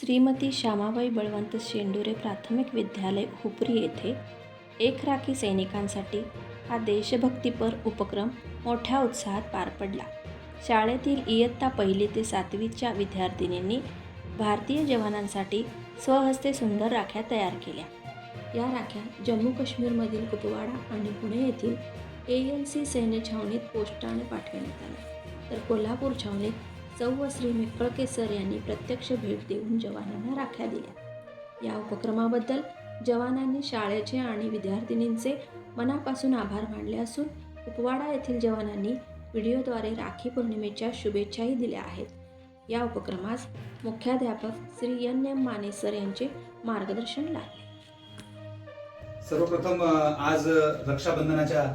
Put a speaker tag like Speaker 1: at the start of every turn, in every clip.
Speaker 1: श्रीमती श्यामाबाई बळवंत शेंडुरे प्राथमिक विद्यालय हुपरी येथे एक राखी सैनिकांसाठी हा देशभक्तीपर उपक्रम मोठ्या उत्साहात पार पडला. शाळेतील इयत्ता 1ली ते 7वीच्या विद्यार्थिनींनी भारतीय जवानांसाठी स्वहस्ते सुंदर राख्या तयार केल्या. या राख्या जम्मू काश्मीरमधील कुपवाडा आणि पुणे येथील ALC सैन्य छावणीत पोस्टाने पाठवण्यात आल्या, तर कोल्हापूर छावणीत सौ श्री मिक्कळके सर यांनी प्रत्यक्ष भेट देऊन जवानांना राख्या दिल्या. या उपक्रमाबद्दल जवानांनी शाळेचे आणि विद्यार्थिनींचे मनापासून आभार मानले असून कुपवाडा येथील जवानांनी व्हिडिओद्वारे राखी पौर्णिमेच्या शुभेच्छाही दिल्या आहेत. या उपक्रमास मुख्याध्यापक श्री NM माने सर यांचे मार्गदर्शन लाभले.
Speaker 2: सर्वप्रथम आज रक्षाबंधनाच्या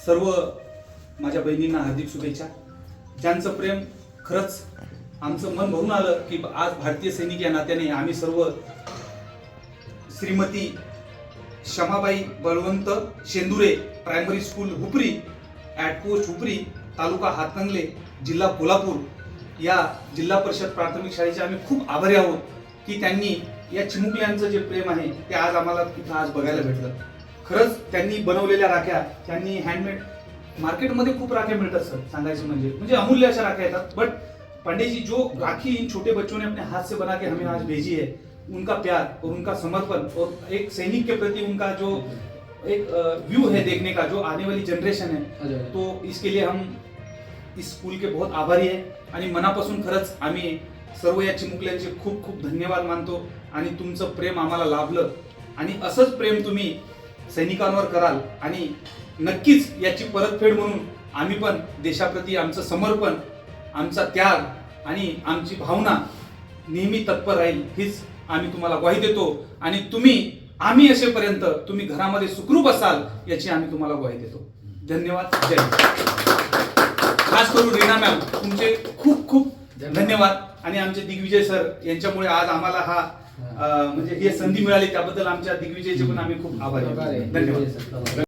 Speaker 2: सर्व माझ्या बहिणींना हार्दिक शुभेच्छा. ज्यांचं प्रेम खरंच आमचं मन भरून आलं की आज भारतीय सैनिक या नात्याने आम्ही सर्व Shrimati Shyamabai Balwant Shendure primary school Hupari at post Hupari taluka Hatkanangale जिल्हा कोल्हापूर या जिल्हा परिषद प्राथमिक शाळेचे आम्ही खूप आभारी आहोत की त्यांनी या चिमुकल्यांचं जे प्रेम आहे ते आज आम्हाला तिथं आज बघायला भेटलं. खरंच त्यांनी बनवलेल्या राख्या त्यांनी हँडमेड मार्केटमध्ये खूप राख्या मिळतात सर, सांगायचं म्हणजे अमूल्य अशा राख्या येतात. बट पांडे जी जो राखी इन छोटे बच्चों ने अपने हाथ से बना के हमें आज भेजी है, उनका प्यार और उनका समर्पण और एक सैनिक के प्रति उनका जो एक व्यू है देखने का, जो आने वाली जनरेशन है, तो इसके लिए हम इस स्कूल के बहुत आभारी है. आणि मनापासून खरंच आम्ही सर्व या चिमुकल्यांचे खूप खूप धन्यवाद मानतो. आणि तुमचं प्रेम आम्हाला लाभलं आणि असंच प्रेम तुम्ही सैनिकांवर कराल आणि नक्कीच याची परतफेड म्हणून आम्ही पण देशाप्रती आमचं समर्पण, आमचा त्याग आणि आमची भावना नेहमी तत्पर राहील हीच आम्ही तुम्हाला ग्वाही देतो. आणि आम्ही असेपर्यंत तुम्ही घरामध्ये सुखरूप असाल याची आम्ही तुम्हाला ग्वाही देतो. धन्यवाद. जय हिंद. खास करून रीना मॅम तुमचे खूप खूप धन्यवाद. आणि आमचे दिग्विजय सर यांच्यामुळे आज आम्हाला हा म्हणजे ही संधी मिळाली त्याबद्दल आमच्या दिग्विजयचे पण आम्ही खूप आभारी. धन्यवाद.